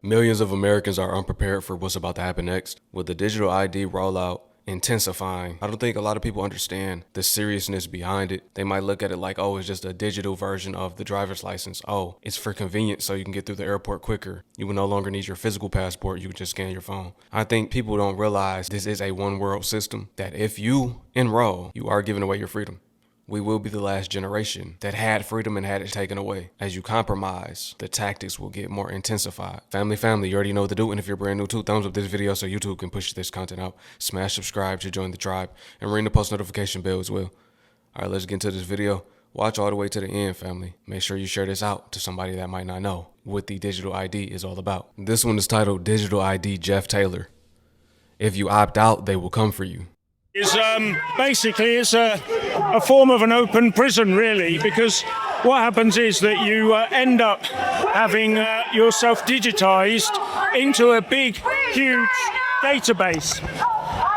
Millions of Americans are unprepared for what's about to happen next. With the digital ID rollout intensifying, I don't think a lot of people understand the seriousness behind it. They might look at it like, oh, it's just a digital version of the driver's license. Oh, it's for convenience so you can get through the airport quicker. You will no longer need your physical passport. You can just scan your phone. I think people don't realize this is a one world system, that if you enroll, you are giving away your freedom. We will be the last generation that had freedom and had it taken away. As you compromise, the tactics will get more intensified. Family, you already know what to do. And if you're brand new too, thumbs up this video so YouTube can push this content out. Smash subscribe to join the tribe and ring the post notification bell as well. All right, let's get into this video. Watch all the way to the end, family. Make sure you share this out to somebody that might not know what the digital ID is all about. This one is titled Digital ID Jeff Taylor. If you opt out, they will come for you. Basically it's a form of an open prison, really, because what happens is that you end up having yourself digitized into a big, huge database.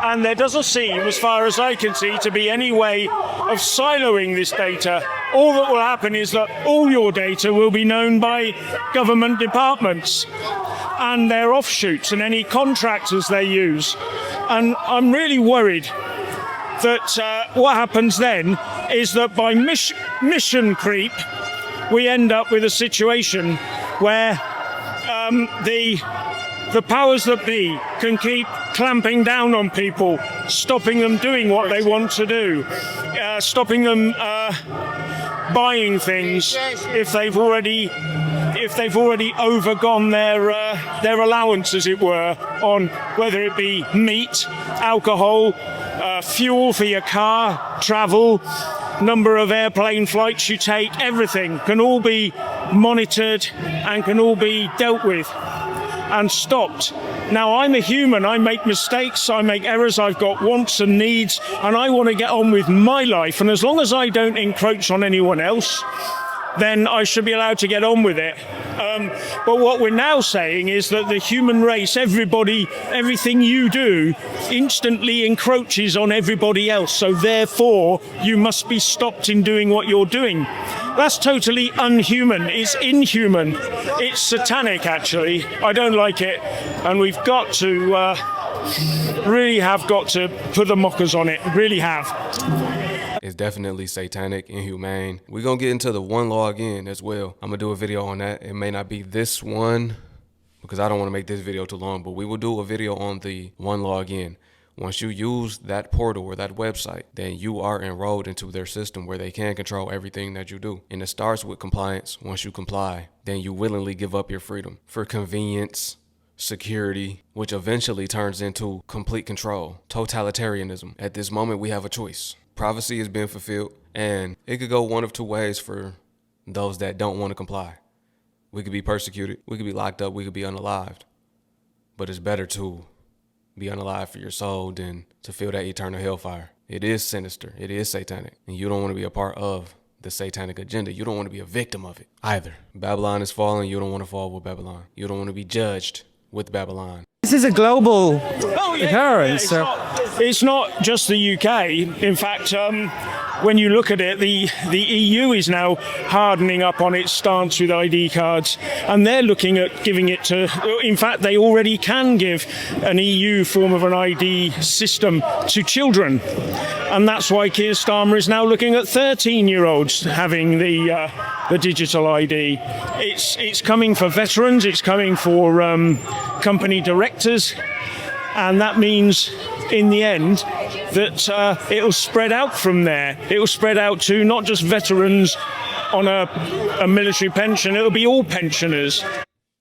And there doesn't seem, as far as I can see, to be any way of siloing this data. All that will happen is that all your data will be known by government departments and their offshoots and any contractors they use. And I'm really worried that what happens then is that by mission creep, we end up with a situation where the powers that be can keep clamping down on people, stopping them doing what they want to do, stopping them buying things if they've already overgone their allowance, as it were, on whether it be meat, alcohol, fuel for your car, travel, number of airplane flights you take. Everything can all be monitored and can all be dealt with and stopped. Now, I'm a human, I make mistakes, I make errors, I've got wants and needs, and I want to get on with my life, and as long as I don't encroach on anyone else, then I should be allowed to get on with it. But what we're now saying is that the human race, everybody, everything you do, instantly encroaches on everybody else. So therefore, you must be stopped in doing what you're doing. That's totally unhuman. It's inhuman. It's satanic, actually. I don't like it. And we've got to, really have got to put the mockers on it. Really have. It's definitely satanic, inhumane. We're gonna get into the one law again as well. I'm gonna do a video on that. It may not be this one because I don't want to make this video too long, but we will do a video on the one law again. Once you use that portal or that website, then you are enrolled into their system where they can control everything that you do. And it starts with compliance. Once you comply, then you willingly give up your freedom for convenience, security, which eventually turns into complete control, totalitarianism. At this moment, we have a choice. Privacy is being fulfilled, and it could go one of two ways for those that don't want to comply. We could be persecuted, we could be locked up, we could be unalived. But it's better to be unalive for your soul than to feel that eternal hellfire. It is sinister, it is satanic, and you don't want to be a part of the satanic agenda. You don't want to be a victim of it either. Babylon is falling, you don't want to fall with Babylon. You don't want to be judged with Babylon. This is a global occurrence. It's not just the UK. In fact, when you look at it, the EU is now hardening up on its stance with ID cards, and they're looking at giving it to, in fact, they already can give an EU form of an ID system to children. And that's why Keir Starmer is now looking at 13-year-olds having the digital ID. It's coming for veterans, it's coming for company directors, and that means in the end that it'll spread out from there. It'll spread out to not just veterans on a military pension, it'll be all pensioners.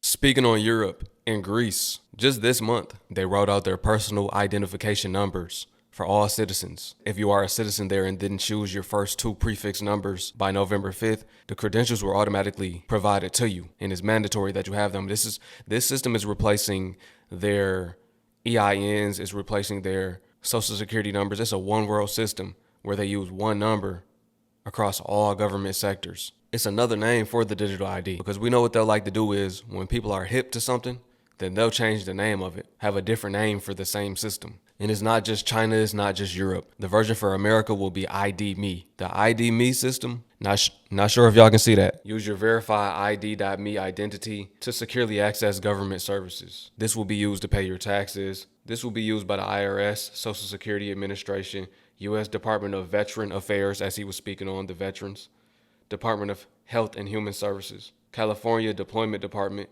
Speaking on Europe and Greece, just this month, they rolled out their personal identification numbers for all citizens. If you are a citizen there and didn't choose your first two prefix numbers by November 5th, the credentials were automatically provided to you, and it's mandatory that you have them. This system is replacing their EINs, is replacing their social security numbers. It's a one world system where they use one number across all government sectors. It's another name for the digital ID, because we know what they'll like to do is when people are hip to something, then they'll change the name of it, have a different name for the same system. And it's not just China, it's not just Europe. The version for America will be ID Me. The ID Me system, Not sure if y'all can see that. Use your verify ID.me identity to securely access government services. This will be used to pay your taxes. This will be used by the IRS, Social Security Administration, U.S. Department of Veteran Affairs, as he was speaking on the veterans, Department of Health and Human Services, California Deployment Department,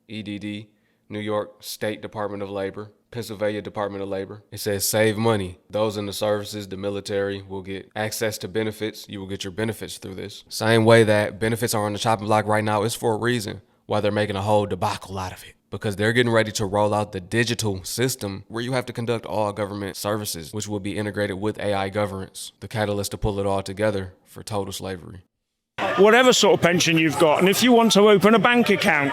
EDD, New York State Department of Labor, Pennsylvania Department of Labor. It says save money. Those in the services, the military, will get access to benefits. You will get your benefits through this. Same way that benefits are on the chopping block right now is for a reason why they're making a whole debacle out of it. Because they're getting ready to roll out the digital system where you have to conduct all government services, which will be integrated with AI governance, the catalyst to pull it all together for total slavery. Whatever sort of pension you've got, and if you want to open a bank account,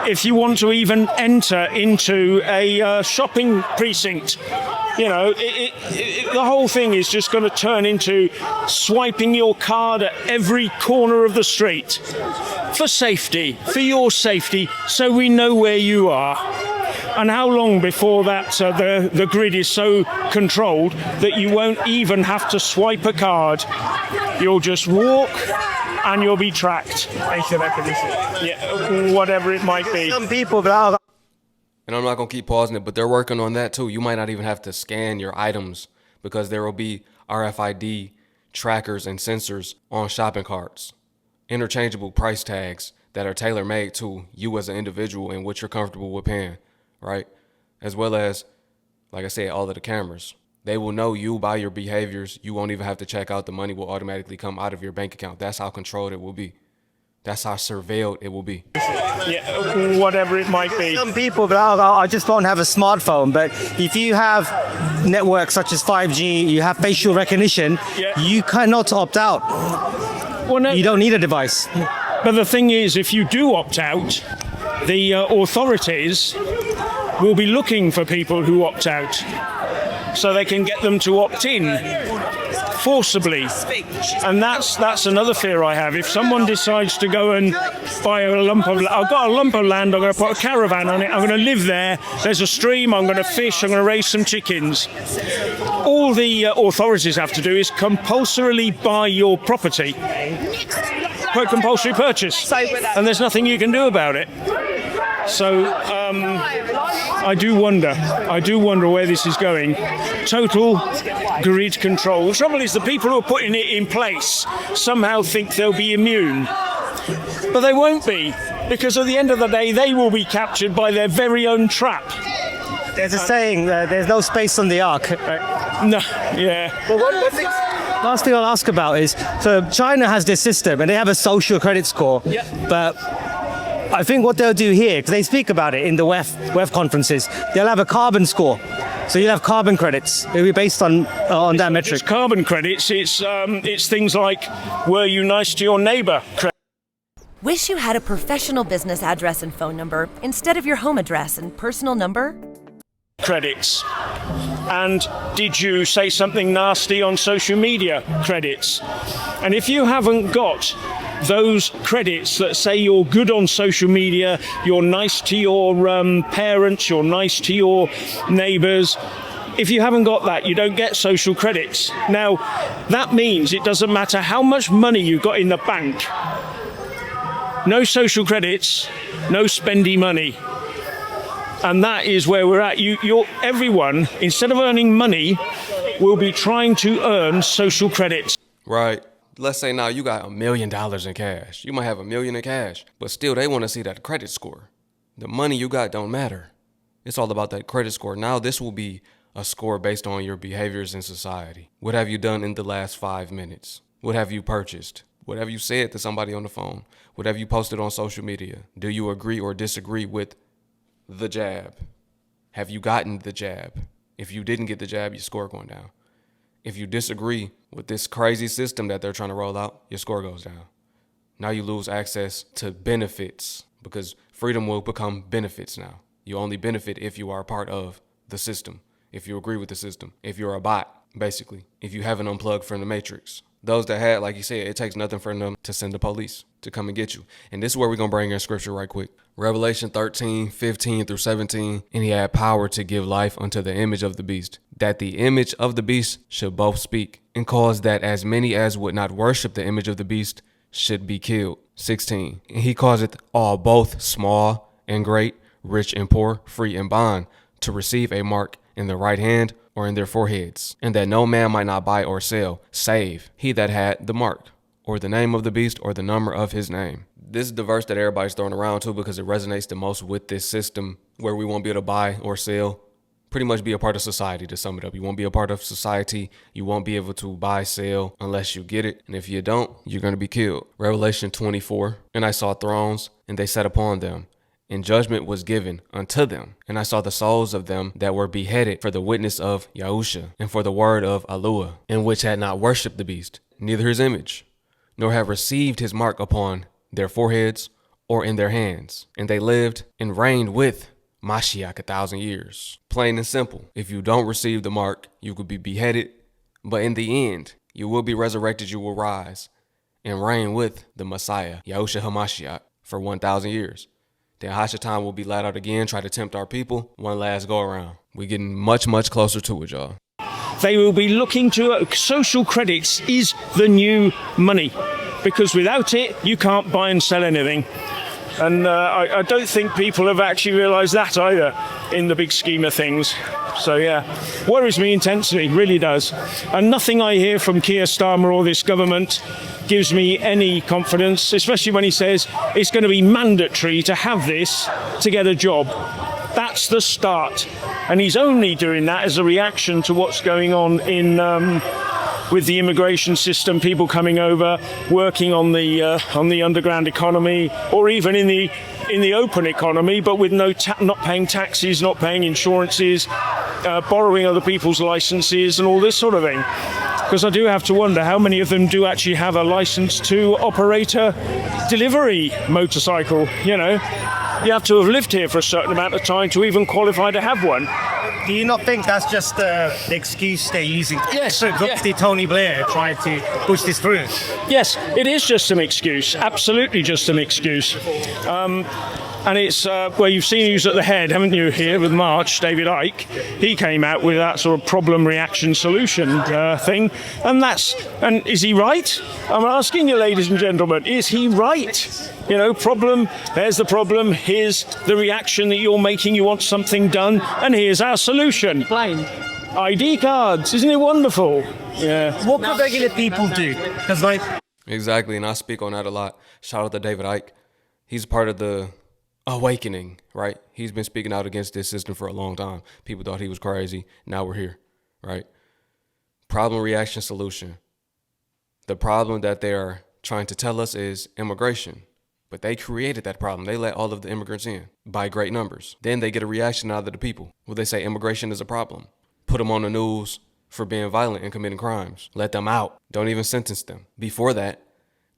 if you want to even enter into a shopping precinct, you know, the whole thing is just going to turn into swiping your card at every corner of the street for safety, for your safety, so we know where you are. And how long before that the grid is so controlled that you won't even have to swipe a card? You'll just walk and you'll be tracked. Yeah, whatever it might be. Some people, but And I'm not going to keep pausing it, but they're working on that too. You might not even have to scan your items because there will be RFID trackers and sensors on shopping carts. Interchangeable price tags that are tailor-made to you as an individual and what you're comfortable with paying, right? As well as, like I said, all of the cameras. They will know you by your behaviors. You won't even have to check out. The money will automatically come out of your bank account. That's how controlled it will be. That's how surveilled it will be. Yeah, whatever it might be. some people, but I just don't have a smartphone. But if you have networks such as 5G, you have facial recognition, Yeah. you cannot opt out. Well, no, You don't need a device. but the thing is, if you do opt out, the authorities will be looking for people who opt out so they can get them to opt in forcibly. And that's another fear I have. If someone decides to go and buy a lump of, I've got a lump of land, I'm going to put a caravan on it, I'm going to live there, there's a stream, I'm going to fish, I'm going to raise some chickens. All the authorities have to do is compulsorily buy your property. Put compulsory purchase. And there's nothing you can do about it. So I do wonder where this is going. Total grid control. The trouble is the people who are putting it in place somehow think they'll be immune. But they won't be, because at the end of the day they will be captured by their very own trap. There's a saying, there's no space on the ark. Right? No, yeah. Last thing I'll ask about is, so China has this system and they have a social credit score, but I think what they'll do here, because they speak about it in the WEF conferences, they'll have a carbon score. So you'll have carbon credits. It'll be based on that metric. It's carbon credits. It's things like, were you nice to your neighbour? Wish you had a professional business address and phone number instead of your home address and personal number? Credits. And did you say something nasty on social media? Credits. And if you haven't got those credits that say you're good on social media, you're nice to your parents, you're nice to your neighbours, if you haven't got that, you don't get social credits. Now, that means it doesn't matter how much money you've got in the bank. No social credits, no spendy money. And that is where we're at. Everyone, instead of earning money, will be trying to earn social credits. Right. Let's say now you got $1 million in cash. You might have $1 million in cash, but still they want to see that credit score. The money you got don't matter. It's all about that credit score. Now this will be a score based on your behaviors in society. What have you done in the last 5 minutes? What have you purchased? What have you said to somebody on the phone? What have you posted on social media? Do you agree or disagree with the jab? Have you gotten the jab? If you didn't get the jab, your score going down. If you disagree with this crazy system that they're trying to roll out, your score goes down. Now you lose access to benefits because freedom will become benefits now. You only benefit if you are a part of the system, if you agree with the system, if you're a bot, basically, if you haven't unplugged from the matrix. Those that had, like you said, it takes nothing for them to send the police to come and get you. And this is where we're going to bring in scripture right quick. Revelation 13, 15 through 17. And he had power to give life unto the image of the beast, that the image of the beast should both speak, and caused that as many as would not worship the image of the beast should be killed. 16. And he causeth all, both small and great, rich and poor, free and bond, to receive a mark in the right hand or in their foreheads, and that no man might not buy or sell, save he that had the mark, or the name of the beast, or the number of his name. This is the verse that everybody's throwing around too, because it resonates the most with this system where we won't be able to buy or sell. Pretty much be a part of society, to sum it up. You won't be a part of society. You won't be able to buy, sell unless you get it. And if you don't, you're going to be killed. Revelation 24. And I saw thrones, and they sat upon them, and judgment was given unto them. And I saw the souls of them that were beheaded for the witness of Yahusha, and for the word of Alua, and which had not worshipped the beast, neither his image, nor have received his mark upon their foreheads or in their hands. And they lived and reigned with Mashiach 1,000 years. Plain and simple. If you don't receive the mark, you could be beheaded, but in the end, you will be resurrected, you will rise and reign with the Messiah, Yahushua HaMashiach, for 1,000 years. Then Hashatan will be let out again, try to tempt our people, one last go around. We're getting much, much closer to it, y'all. They will be looking to social credits is the new money, because without it, you can't buy and sell anything. And I don't think people have actually realised that either in the big scheme of things. So yeah, worries me intensely, really does. And nothing I hear from Keir Starmer or this government gives me any confidence, especially when he says it's going to be mandatory to have this to get a job. That's the start. And he's only doing that as a reaction to what's going on in with the immigration system, people coming over, working on the underground economy, or even in the open economy, but with not paying taxes, not paying insurances, borrowing other people's licenses, and all this sort of thing. Because I do have to wonder how many of them do actually have a license to operate a delivery motorcycle. You know, you have to have lived here for a certain amount of time to even qualify to have one. Do you not think that's just the excuse they're using? Yes, The Tony Blair tried to push this through. Yes, it is just an excuse. Absolutely just an excuse. And it's, well, you've seen who's at the head, haven't you, here with March, David Icke. He came out with that sort of problem, reaction, solution thing. And is he right? I'm asking you, ladies and gentlemen, is he right? You know, problem, there's the problem, here's the reaction that you're making, you want something done, and here's our solution. Plain. ID cards, isn't it wonderful? Yeah. What could regular people do? Because Exactly, and I speak on that a lot. Shout out to David Icke. He's part of the awakening, right? He's been speaking out against this system for a long time. People thought he was crazy. Now we're here, right? Problem, reaction, solution. The problem that they are trying to tell us is immigration. But they created that problem. They let all of the immigrants in by great numbers. Then they get a reaction out of the people. Well, they say immigration is a problem. Put them on the news for being violent and committing crimes. Let them out. Don't even sentence them. Before that,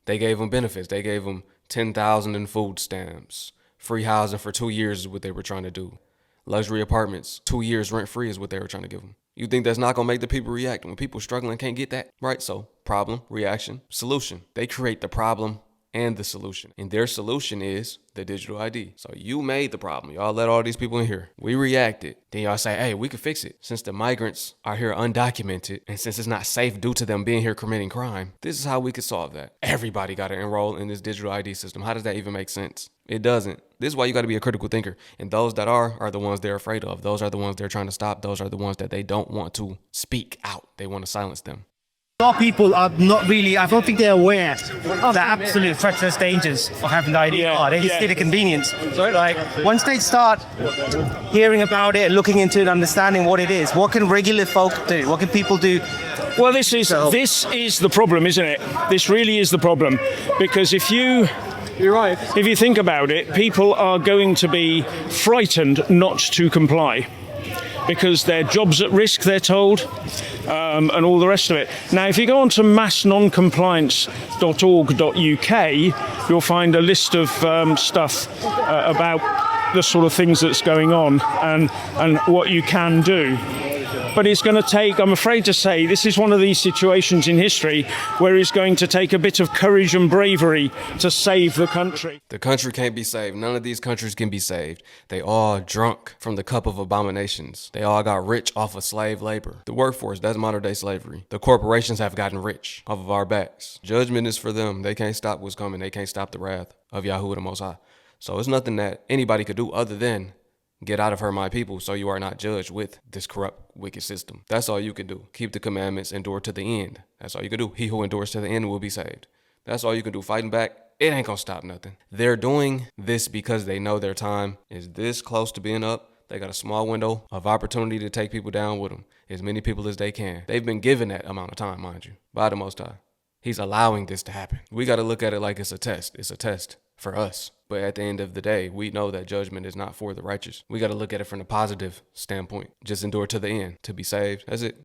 they gave them benefits. They gave them $10,000 in food stamps. Free housing for 2 years is what they were trying to do. Luxury apartments, 2 years rent-free is what they were trying to give them. You think that's not going to make the people react when people struggling can't get that? Right, so problem, reaction, solution. They create the problem and the solution. And their solution is the digital ID. So you made the problem. Y'all let all these people in here. We reacted. Then y'all say, hey, we could fix it. Since the migrants are here undocumented, and since it's not safe due to them being here committing crime, this is how we could solve that. Everybody got to enroll in this digital ID system. How does that even make sense? It doesn't. This is why you got to be a critical thinker. And those that are the ones they're afraid of. Those are the ones they're trying to stop. Those are the ones that they don't want to speak out. They want to silence them. a lot of people are not really, I don't think they're aware of the absolute treacherous dangers of having the ID card. They just see the convenience. Like, once they start hearing about it, looking into it, understanding what it is, what can regular folk do? What can people do? Well, this is the problem, isn't it? This really is the problem. Because if you think about it, people are going to be frightened not to comply because their job's at risk, they're told, and all the rest of it. Now, if you go on to massnoncompliance.org.uk, you'll find a list of stuff about the sort of things that's going on and what you can do. but it's going to take, I'm afraid to say, this is one of these situations in history where it's going to take a bit of courage and bravery to save the country. The country can't be saved. None of these countries can be saved. They all drunk from the cup of abominations. They all got rich off of slave labor. The workforce, that's modern day slavery. The corporations have gotten rich off of our backs. Judgment is for them. They can't stop what's coming. They can't stop the wrath of Yahuwah the Most High. So it's nothing that anybody could do other than get out of her, my people, so you are not judged with this corrupt, wicked system. That's all you can do. Keep the commandments, endure to the end. That's all you can do. He who endures to the end will be saved. That's all you can do. Fighting back, it ain't gonna stop nothing. They're doing this because they know their time is this close to being up. They got a small window of opportunity to take people down with them, as many people as they can. They've been given that amount of time, mind you, by the Most High. He's allowing this to happen. We got to look at it like it's a test. It's a test for us. But at the end of the day, we know that judgment is not for the righteous. We got to look at it from the positive standpoint. Just endure to the end to be saved. That's it.